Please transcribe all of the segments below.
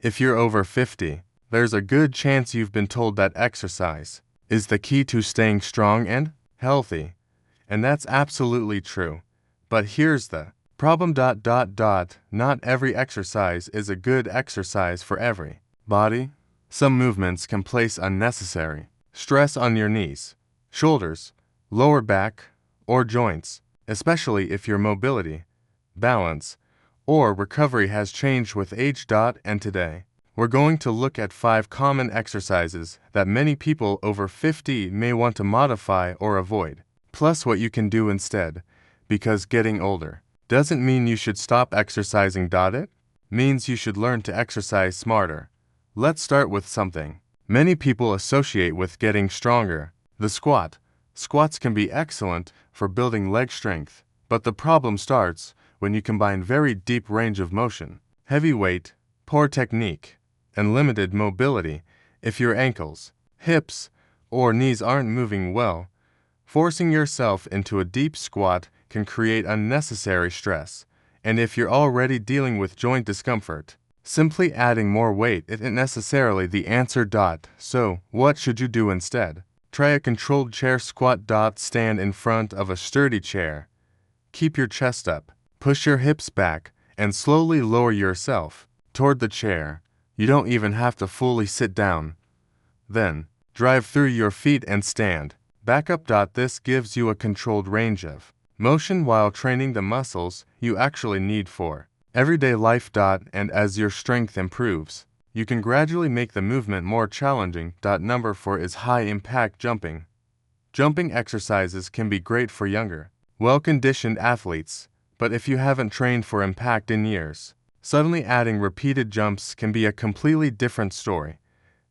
If you're over 50, there's a good chance you've been told that exercise is the key to staying strong and healthy. And that's absolutely true. But here's the problem. Not every exercise is a good exercise for every body. Some movements can place unnecessary stress on your knees, shoulders, lower back, or joints, especially if your mobility, balance, or recovery has changed with age. And today, we're going to look at 5 common exercises that many people over 50 may want to modify or avoid, plus what you can do instead, because getting older doesn't mean you should stop exercising. It means you should learn to exercise smarter. Let's start with something many people associate with getting stronger: the squat. Squats can be excellent for building leg strength, but the problem starts when you combine very deep range of motion, heavy weight, poor technique, and limited mobility. If your ankles, hips, or knees aren't moving well, forcing yourself into a deep squat can create unnecessary stress. And if you're already dealing with joint discomfort, simply adding more weight isn't necessarily the answer. So, what should you do instead? Try a controlled chair squat. Stand in front of a sturdy chair. Keep your chest up, push your hips back, and slowly lower yourself toward the chair. You don't even have to fully sit down. Then, drive through your feet and stand back up. This gives you a controlled range of motion while training the muscles you actually need for everyday life. And as your strength improves, you can gradually make the movement more challenging. Number 4 is high-impact jumping. Jumping exercises can be great for younger, well-conditioned athletes, but if you haven't trained for impact in years, suddenly adding repeated jumps can be a completely different story.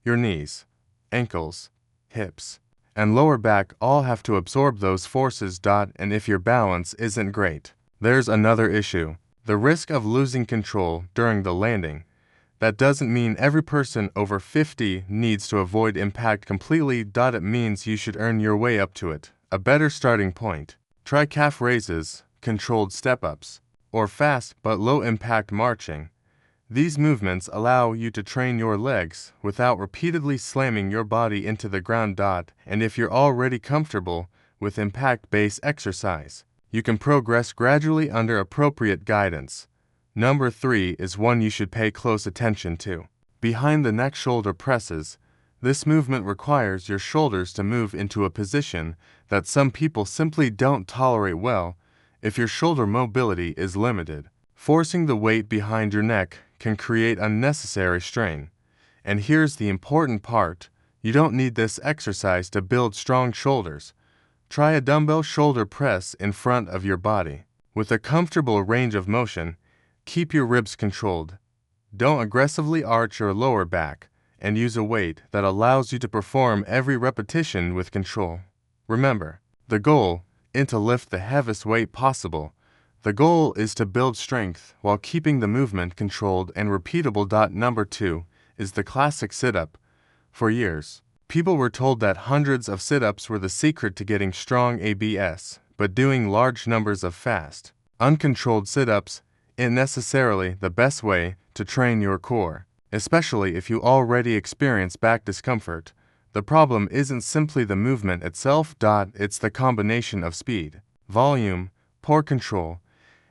Your knees, ankles, hips, and lower back all have to absorb those forces. And if your balance isn't great, there's another issue: the risk of losing control during the landing. That doesn't mean every person over 50 needs to avoid impact completely. It means you should earn your way up to it. A better starting point: try calf raises, controlled step-ups, or fast but low-impact marching. These movements allow you to train your legs without repeatedly slamming your body into the ground. And if you're already comfortable with impact-based exercise, you can progress gradually under appropriate guidance. Number 3 is one you should pay close attention to: behind the neck shoulder presses. This movement requires your shoulders to move into a position that some people simply don't tolerate well if your shoulder mobility is limited. Forcing the weight behind your neck can create unnecessary strain. And here's the important part: you don't need this exercise to build strong shoulders. Try a dumbbell shoulder press in front of your body. With a comfortable range of motion, keep your ribs controlled. Don't aggressively arch your lower back, and use a weight that allows you to perform every repetition with control. Remember, the goal isn't to lift the heaviest weight possible. The goal is to build strength while keeping the movement controlled and repeatable. Number 2 is the classic sit-up. For years, people were told that hundreds of sit-ups were the secret to getting strong abs, but doing large numbers of fast, uncontrolled sit-ups isn't necessarily the best way to train your core, especially if you already experience back discomfort. The problem isn't simply the movement itself. It's the combination of speed, volume, poor control,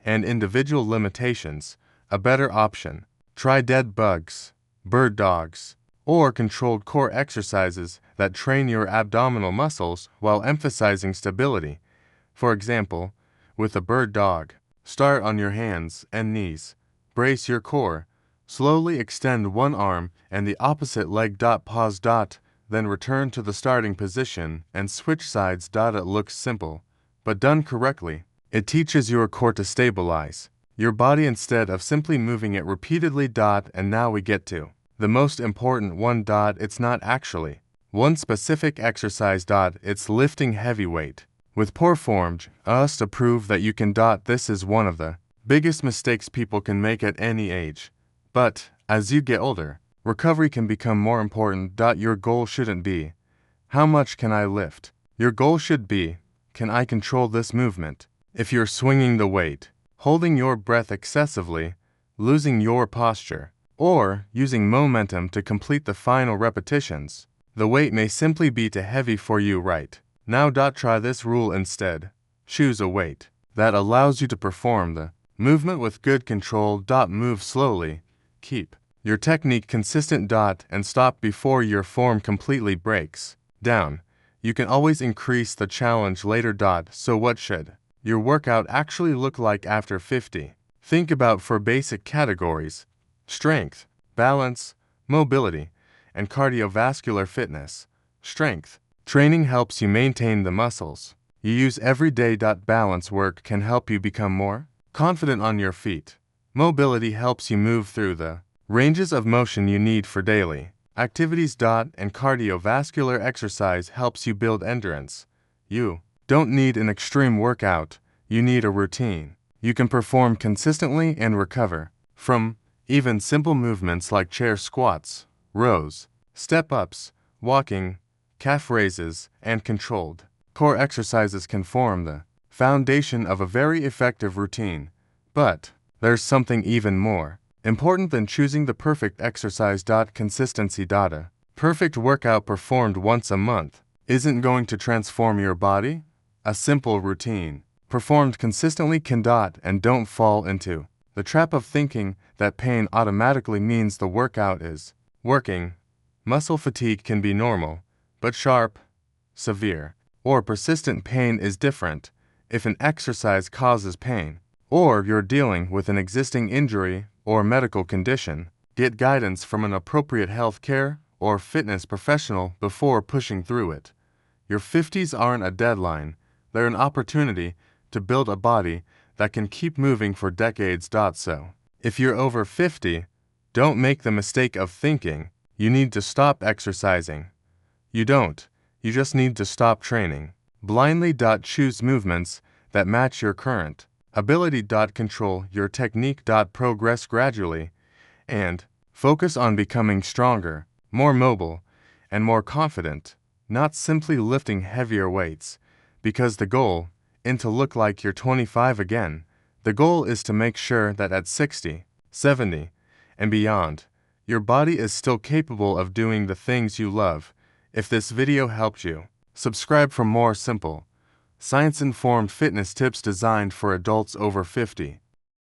and individual limitations. A better option: try dead bugs, bird dogs, or controlled core exercises that train your abdominal muscles while emphasizing stability. For example, with a bird dog, start on your hands and knees, brace your core, slowly extend one arm and the opposite leg. Pause. Then return to the starting position and switch sides. It looks simple, but done correctly, it teaches your core to stabilize your body instead of simply moving it repeatedly. And now we get to the most important one. It's not actually one specific exercise. It's lifting heavy weight with poor form just to prove that you can. This is one of the biggest mistakes people can make at any age. But as you get older, recovery can become more important. Your goal shouldn't be, how much can I lift? Your goal should be, can I control this movement? If you're swinging the weight, holding your breath excessively, losing your posture, or using momentum to complete the final repetitions. The weight may simply be too heavy for you right now. Try this rule instead. Choose a weight that allows you to perform the movement with good control. Move slowly. Keep your technique consistent. And stop before your form completely breaks down. You can always increase the challenge later. So what should your workout actually look like after 50? Think about for basic categories: strength, balance, mobility, and cardiovascular fitness. Strength training helps you maintain the muscles you use every day. Balance work can help you become more confident on your feet. Mobility helps you move through the ranges of motion you need for daily activities. And cardiovascular exercise helps you build endurance. You don't need an extreme workout, you need a routine you can perform consistently and recover from. Even simple movements like chair squats, rows, step-ups, walking, calf raises, and controlled core exercises can form the foundation of a very effective routine. But there's something even more important than choosing the perfect exercise. Consistency. A perfect workout performed once a month isn't going to transform your body. A simple routine performed consistently can. And don't fall into the trap of thinking that pain automatically means the workout is working. Muscle fatigue can be normal, but sharp, severe, or persistent pain is different. If an exercise causes pain, or you're dealing with an existing injury or medical condition, get guidance from an appropriate healthcare or fitness professional before pushing through it. Your 50s aren't a deadline, they're an opportunity to build a body that can keep moving for decades. So, if you're over 50, don't make the mistake of thinking you need to stop exercising. You don't, you just need to stop training blindly. Choose movements that match your current ability. Control your technique. Progress gradually, and focus on becoming stronger, more mobile, and more confident, not simply lifting heavier weights, because the goal isn't to look like you're 25 again. The goal is to make sure that at 60, 70, and beyond, your body is still capable of doing the things you love. If this video helped you, subscribe for more simple, science-informed fitness tips designed for adults over 50.